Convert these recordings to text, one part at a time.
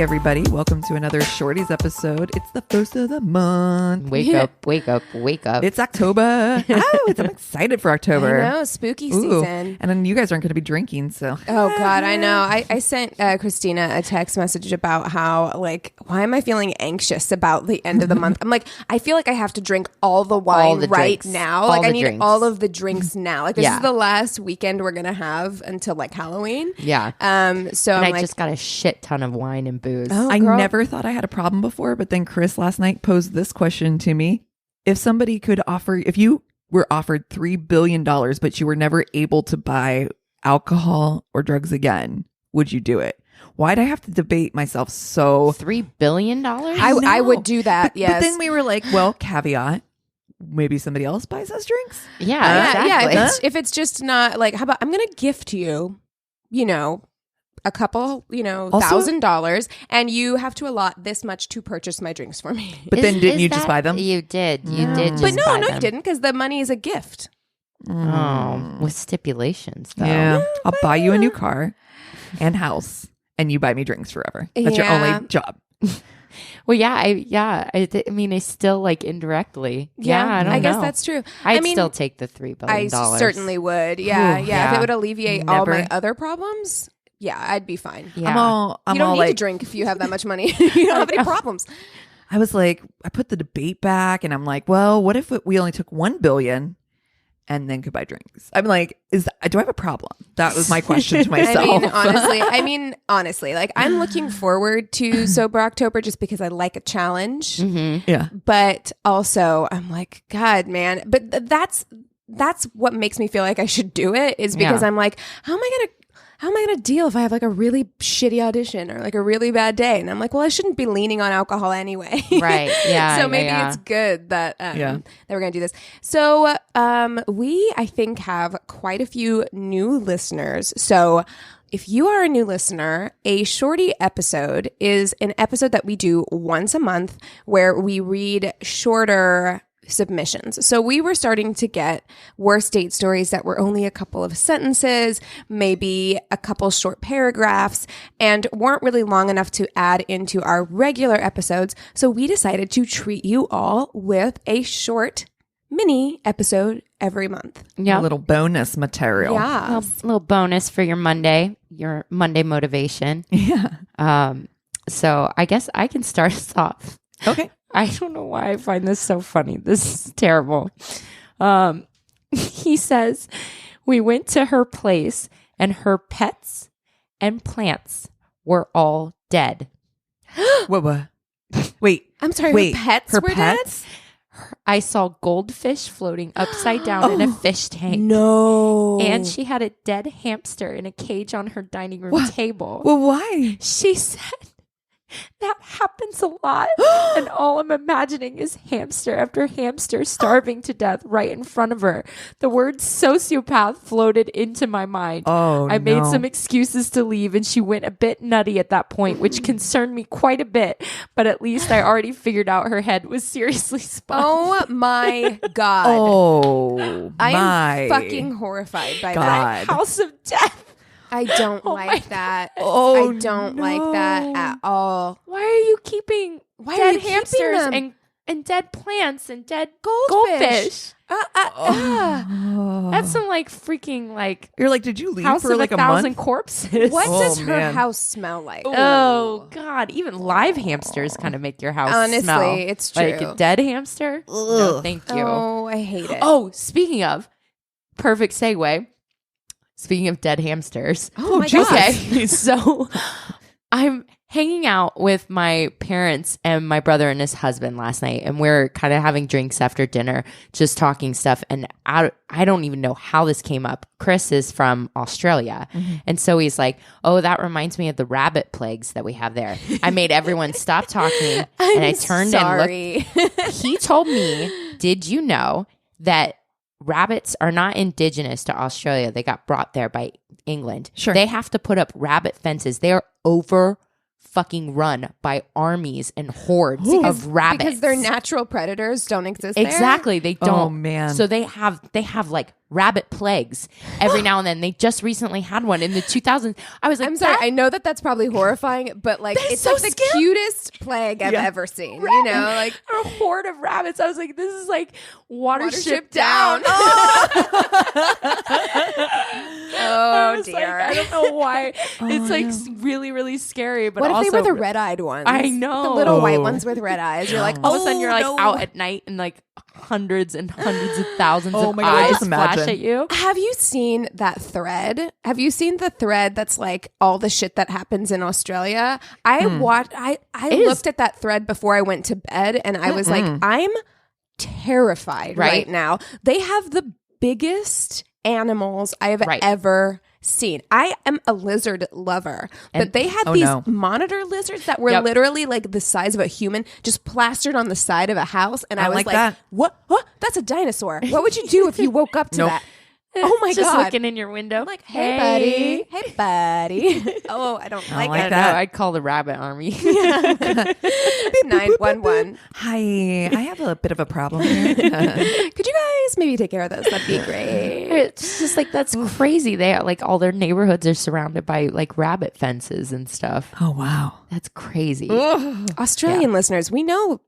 everybody. Welcome to another Shorty's episode. It's the first of the month. Wake up, wake up, wake up. It's October. I'm excited for October. I know, spooky season. And then you guys aren't going to be drinking, so. Oh, God, I know. I sent Christina a text message about how, like, why am I feeling anxious about the end of the month? I'm like, I feel like I have to drink all the wine right now. Like, I need all of the drinks now. Like, this is the last weekend we're going to have until, like, Halloween. Yeah. So and I'm I just got a shit ton of wine and booze. Oh, I never thought I had a problem before, but then Chris last night posed this question to me. If somebody could offer, if you were offered $3 billion, but you were never able to buy alcohol or drugs again, would you do it? Why'd I have to debate myself so? $3 billion? I would do that, yes. But then we were like, well, caveat. Maybe somebody else buys us drinks? Yeah, exactly. Yeah, if it's just not like, how about I'm going to gift you, a couple, $1,000, and you have to allot this much to purchase my drinks for me. But then didn't you just buy them? You did. You did just But no, buy them. you didn't, because the money is a gift. Oh, with stipulations, though. Yeah. I'll buy you a new car and house, and you buy me drinks forever. That's your only job. Well, I mean, I still like indirectly. Yeah, I don't know. I guess that's true. I'd still take the $3 billion. I certainly would. Yeah. Ooh, If it would alleviate all my other problems, I'd be fine. Yeah. You don't need to drink if you have that much money. You don't have any problems. I was like, I put the debate back, and I'm like, well, what if we only took $1 billion and then could buy drinks? I'm like, do I have a problem? That was my question to myself. honestly, like, I'm looking forward to Sober October just because I like a challenge. Mm-hmm. Yeah. But also, I'm like, God, man. But that's what makes me feel like I should do it, is because I'm like, how am I going to deal if I have like a really shitty audition or like a really bad day? And I'm like, well, I shouldn't be leaning on alcohol anyway. Right. Yeah. So maybe it's good that that we're going to do this. So we, I think, have quite a few new listeners. So if you are a new listener, a Shorty episode is an episode that we do once a month where we read shorter submissions. So we were starting to get worst date stories that were only a couple of sentences, maybe a couple short paragraphs, and weren't really long enough to add into our regular episodes. So we decided to treat you all with a short mini episode every month. Yeah. A little bonus material. Yeah. A little bonus for your Monday motivation. Yeah. So I guess I can start us off. Okay. I don't know why I find this so funny. This is terrible. He says, we went to her place and her pets and plants were all dead. What? Wait. I'm sorry, her pets were pets? dead? I saw goldfish floating upside down in a fish tank. No. And she had a dead hamster in a cage on her dining room table. Well, why? She said, that happens a lot. And all I'm imagining is hamster after hamster starving to death right in front of her. The word sociopath floated into my mind. Oh, I made some excuses to leave, and she went a bit nutty at that point, which concerned me quite a bit. But at least I already figured out her head was seriously spun. Oh my God. Oh, I am fucking horrified by that. House of death. I don't like that. Oh, I don't like that at all. Why are you keeping Why dead are you keeping hamsters them? and dead plants and dead Goldfish. That's some like freaking like You're like, did you leave House for of like a 1,000 month? corpses. What does her man. house smell like? Oh God! Even live hamsters kind of make your house Honestly, smell. it's true. Like a dead hamster. No, thank you. Oh, I hate it. Oh, speaking of, perfect segue. Speaking of dead hamsters. Oh my God. Okay, so I'm hanging out with my parents and my brother and his husband last night, and we're kind of having drinks after dinner, just talking stuff. And I don't even know how this came up. Chris is from Australia. Mm-hmm. And so he's like, oh, that reminds me of the rabbit plagues that we have there. I made everyone stop talking, and I turned and looked. He told me, did you know that rabbits are not indigenous to Australia? They got brought there by England. Sure. They have to put up rabbit fences. They are over fucking run by armies and hordes of rabbits because their natural predators don't exist exactly there? they don't. Oh man. So they have like rabbit plagues every now and then. They just recently had one in the 2000s. I was like, I'm sorry, I know that's probably horrifying, but like it's so like the scary. cutest plague I've ever seen. You know, like a horde of rabbits. I was like, this is like Watership Down. Down. I Oh was dear. like, I don't know why. It's like really, really scary. But What if also, they were the red-eyed ones? I know. The little white ones with red eyes. You're like, all of a sudden you're like no. out at night and like hundreds and hundreds of thousands Oh of my God, eyes just imagine. flash at you. have you seen that thread? Have you seen the thread that's like all the shit that happens in Australia? I looked at that thread before I went to bed and I was like, I'm terrified right now. They have the biggest animals I have ever seen. I am a lizard lover, but they had these monitor lizards that were literally like the size of a human, just plastered on the side of a house. And I was like like, that. What? That's a dinosaur. What would you do if you woke up to that? Oh my Just God. looking in your window. I'm like, hey buddy. Oh, I don't like like it. that. No, I'd call the rabbit army. 911. Hi, I have a bit of a problem here. Could you guys maybe take care of this? That'd be great. It's just like, that's crazy. They are like, all their neighborhoods are surrounded by like rabbit fences and stuff. Oh wow. That's crazy. Australian listeners, we know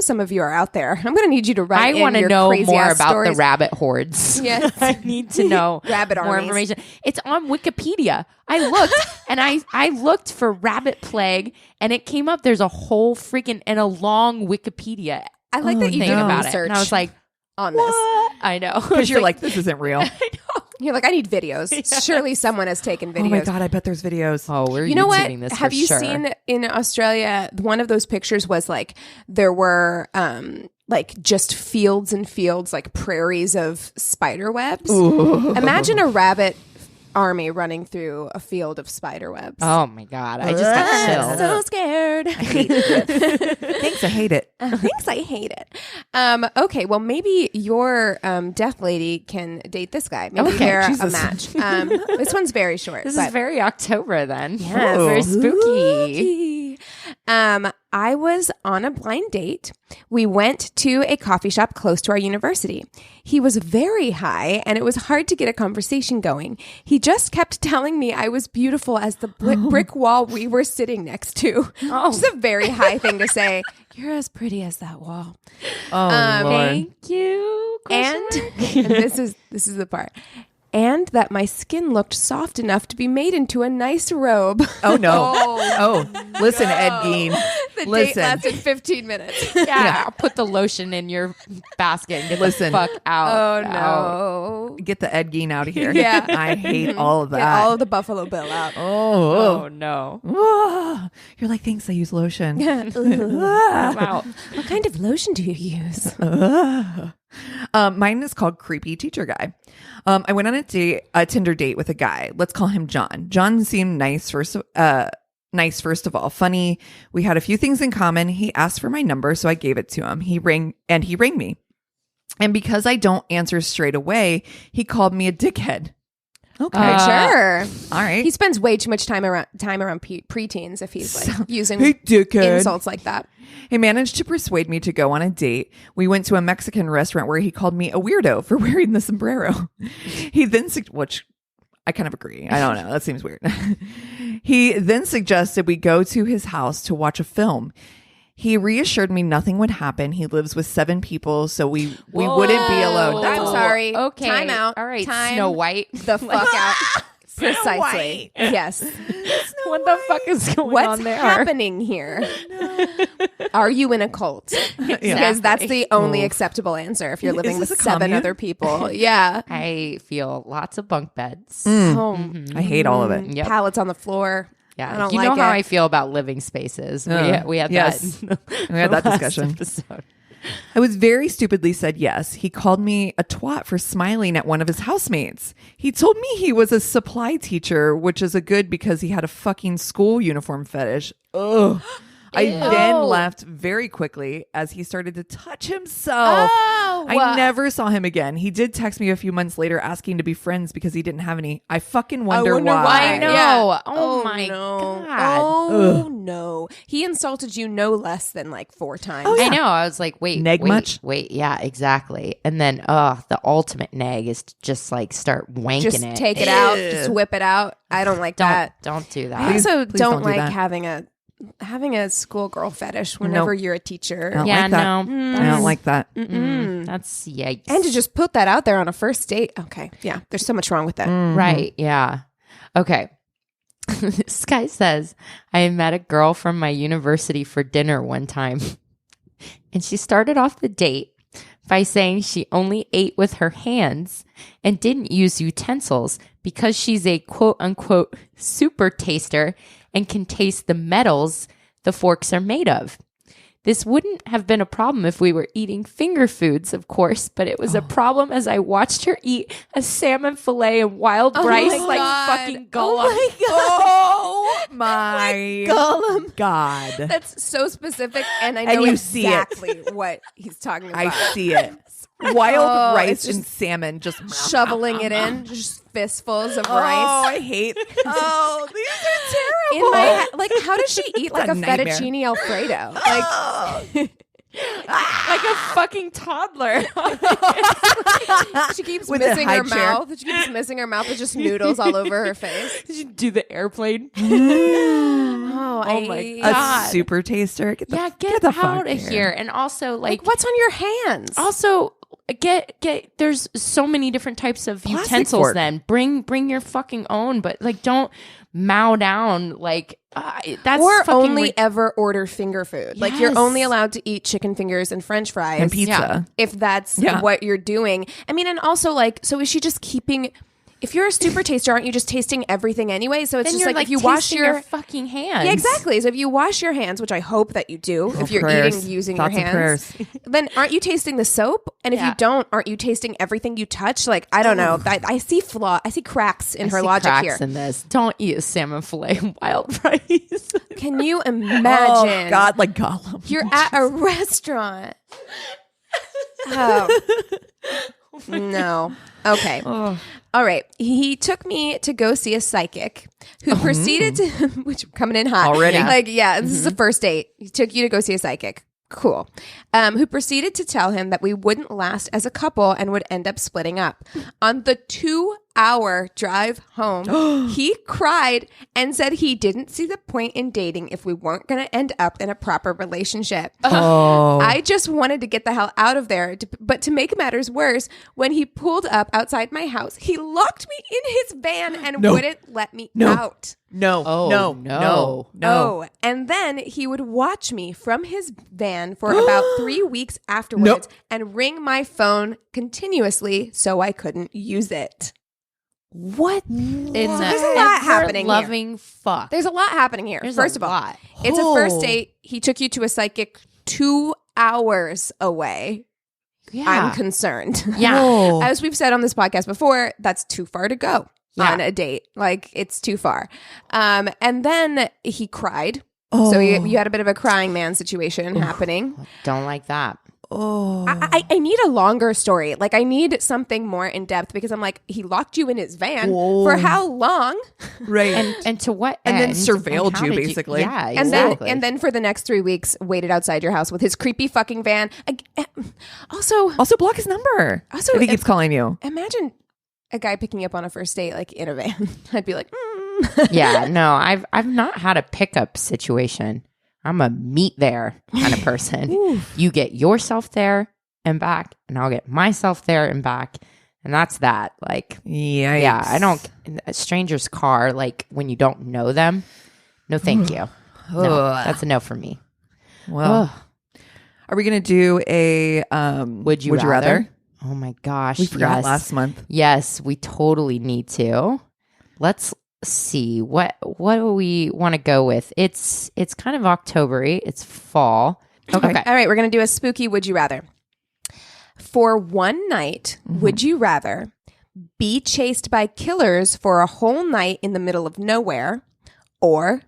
some of you are out there. I'm going to need you to write. I want to know more about stories. the rabbit hordes. Yes. I need to know Rabbit more armies. information. It's on Wikipedia. I looked and I looked for rabbit plague and it came up. There's a whole freaking and a long Wikipedia I like that you thing did about it. research And I was like, on this. I know. Because you're like, this isn't real. You're like, I need videos. Surely someone has taken videos. Oh my God, I bet there's videos. oh, we're You know what? YouTubing this Have for you sure. seen in Australia? One of those pictures was like there were like just fields and fields, like prairies of spider webs. Ooh. Imagine a rabbit army running through a field of spider webs. Oh my God. I just got chills. So scared. Thanks, I hate it. Thanks, I hate it. Okay, well, maybe your death lady can date this guy. Maybe Okay, they're Jesus. a match. This one's very short. This but is very October then. Yes. Ooh. Very spooky. I was on a blind date. We went to a coffee shop close to our university. He was very high and it was hard to get a conversation going. He just kept telling me I was beautiful as the brick wall we were sitting next to. Oh. Which is a very high thing to say. You're as pretty as that wall. Oh Lord. Thank you. And this is the part. And that my skin looked soft enough to be made into a nice robe. Oh no. Oh, listen, Ed Gein. The date Listen. lasted 15 minutes. Yeah, I'll put the lotion in your basket and get Listen. the fuck out. Oh Out. no. Get the Ed Gein out of here. Yeah. I hate all of that. Get all of the Buffalo Bill out. Oh. Oh no. Oh. You're like, thanks, I use lotion. I'm out. What kind of lotion do you use? Mine is called Creepy Teacher Guy. I went on a Tinder date with a guy. Let's call him John. John seemed nice first of all. Funny. We had a few things in common. He asked for my number, so I gave it to him. He rang me. And because I don't answer straight away, he called me a dickhead. Okay. Sure. All right. He spends way too much time around preteens if he's like using Hey, dickhead. insults like that. He managed to persuade me to go on a date. We went to a Mexican restaurant where he called me a weirdo for wearing the sombrero. He then, which I kind of agree. I don't know. That seems weird. He then suggested we go to his house to watch a film. He reassured me nothing would happen. He lives with 7 people, so we wouldn't be alone. I'm sorry. Okay. Time out. All right. Time Snow White. the fuck out. Precisely. Yes. What the fuck is going What's on there? happening here? Are you in a cult? Because that's the only acceptable answer if you're living this with a 7 commune? other people. Yeah. I feel lots of bunk beds. I hate all of it. Yep. Pallets on the floor. Yeah, I don't you like know how it. I feel about living spaces. We had yes. that. We had that last discussion. episode. I was very stupidly said yes. He called me a twat for smiling at one of his housemates. He told me he was a supply teacher, which is a good because he had a fucking school uniform fetish. Ugh. I then left very quickly as he started to touch himself. I never saw him again. He did text me a few months later asking to be friends because he didn't have any. I fucking wonder why. I know. Yeah. Oh my God. Oh no. He insulted you no less than like 4 times. I know. I was like, wait, Neg much? Wait, yeah, exactly. And then, the ultimate neg is to just like start wanking Just it. take it out. Just whip it out. I don't like that. Don't do that. I also Please don't don't do like that. having a schoolgirl fetish whenever you're a teacher. I don't Yeah, like that. no. I don't like that. That's yikes. And to just put that out there on a first date. Okay. Yeah. There's so much wrong with that. Right. Yeah. Okay. This guy says, I met a girl from my university for dinner one time. And she started off the date by saying she only ate with her hands and didn't use utensils because she's a quote unquote super taster and can taste the metals the forks are made of. This wouldn't have been a problem if we were eating finger foods, of course, but it was a problem as I watched her eat a salmon fillet and wild rice like fucking Gollum. Oh My Gollum. God. That's so specific, and I know And you see it. exactly what he's talking about. I see it. Wild rice it's and salmon just shoveling it in, just fistfuls of Oh, rice. I hate. Oh, these are terrible. In my head, like, how does she eat like a a nightmare. fettuccine Alfredo? Like, Like a fucking toddler. she keeps With a missing high her chair. mouth. She keeps missing her mouth with just noodles all over her face. Did you do the airplane? Oh, my a God. super taster. Get the, Yeah, get the fuck out of here. And also, Like, what's on your hands? also get there's so many different types of Plastic utensils. fork. Then bring your fucking own, but like don't mow down like that's Or fucking only ever order finger food. Like, you're Yes. only allowed to eat chicken fingers and French fries and pizza. if that's Yeah. what you're doing. I mean, and also, like, so is she just keeping? If you're a super taster, aren't you just tasting everything anyway? So it's then just you're like if you wash tasting your fucking hands. yeah, exactly. So if you wash your hands, which I hope that you do, if you're prayers. eating using Thoughts your and hands, prayers. then aren't you tasting the soap? And if Yeah. you don't, aren't you tasting everything you touch? Like, I don't know. I see flaw. I see cracks in I her see logic cracks here. in this. Don't eat a salmon fillet and wild rice. Can you Oh imagine? God, like Gollum. You're at a restaurant. Oh. No. Okay. All right. He took me to go see a psychic who proceeded to, which coming in hot Already? Like, yeah, this is a first date. He took you to go see a psychic. Cool. Who proceeded to tell him that we wouldn't last as a couple and would end up splitting up. On the 2-hour drive home, he cried and said he didn't see the point in dating if we weren't going to end up in a proper relationship. Oh, I just wanted to get the hell out of there. But to make matters worse, when he pulled up outside my house, he locked me in his van and wouldn't let me out. no, Oh, no, no. no, no. Oh, and then he would watch me from his van for about 3 weeks afterwards and ring my phone continuously so I couldn't use it. What in the there's a lot happening here. loving fuck? There's a lot happening here. There's First a of all, lot. it's a first date. He took you to a psychic 2 hours away. Yeah. I'm concerned. Yeah. Whoa. As we've said on this podcast before, that's too far to go Yeah. on a date. Like, it's too far. And then he cried. So you had a bit of a crying man situation happening. Don't like that. Oh, I need a longer story. Like, I need something more in depth because I'm like, he locked you in his van for how long? right. And to what And then end? surveilled how you, did basically. Yeah, And exactly. then for the next 3 weeks, waited outside your house with his creepy fucking van. Also, Also, block his number. Also, if he keeps calling you. imagine a guy picking you up on a first date, like, in a van. I'd be like, yeah, no, I've not had a pickup situation. I'm a meet there kind of person. You get yourself there and back, and I'll get myself there and back, and that's that. Like, yeah, I don't a stranger's car. Like when you don't know them. No, thank you. No, that's a no for me. Well, are we gonna do a Would you rather? Oh my gosh, We forgot yes. last month. Yes, we totally need to. Let's see what do we want to go with. It's kind of October-y. It's fall. Okay. all right, we're going to do a spooky would you rather. For one night, would you rather be chased by killers for a whole night in the middle of nowhere or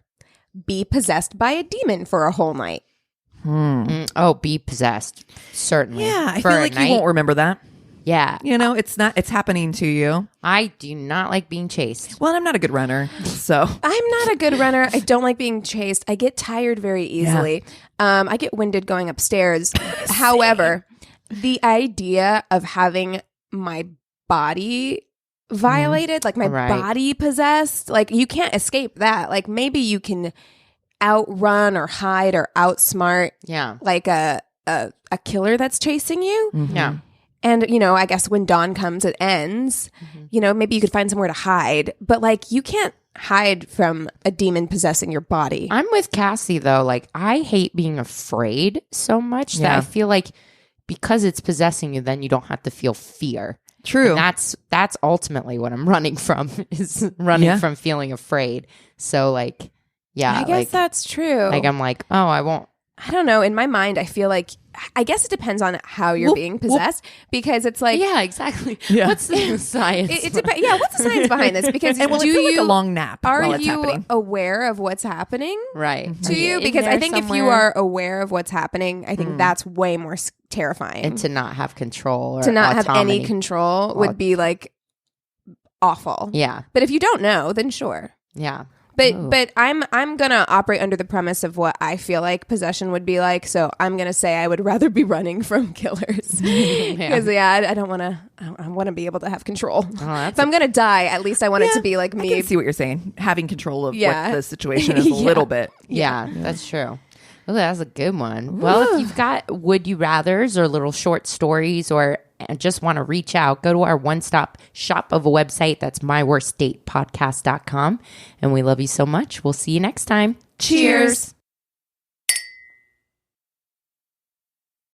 be possessed by a demon for a whole night? Oh, be possessed. Certainly. Yeah, I For feel a like night. you won't remember that. Yeah. It's happening to you. I do not like being chased. Well, I'm not a good runner, so. I'm not a good runner. I don't like being chased. I get tired very easily. I get winded going upstairs. However, the idea of having my body violated, like my body possessed, like you can't escape that. Like maybe you can outrun or hide or outsmart like a killer that's chasing you. Yeah. And, I guess when dawn comes, it ends. Maybe you could find somewhere to hide. But, like, you can't hide from a demon possessing your body. I'm with Cassie, though. Like, I hate being afraid so much that I feel like because it's possessing you, then you don't have to feel fear. True. And that's ultimately what I'm running from, is running from feeling afraid. So, like, I guess that's true. Like, I'm like, oh, I won't. I don't know. In my mind, I feel like, I guess it depends on how you're being possessed, because it's like, yeah, exactly. Yeah. What's the science? It depends. Yeah, what's the science behind this? Because and will it feel like a long nap while it's happening? Are you aware of what's happening? Right. To you? Because I think if you are aware of what's happening, I think that's way more terrifying. And to not have control or to not autonomy. have any control would be like awful. Yeah. But if you don't know, then sure. Yeah. But I'm gonna operate under the premise of what I feel like possession would be like. So I'm gonna say I would rather be running from killers because I don't want to. I want to be able to have control. Oh, if I'm gonna die, at least I want it to be like me. I can see what you're saying. Having control of what the situation is a little bit. Yeah, that's true. Oh, that's a good one. Well, if you've got would you rathers or little short stories or just want to reach out, go to our one-stop shop of a website. That's myworstdatepodcast.com. And we love you so much. We'll see you next time. Cheers.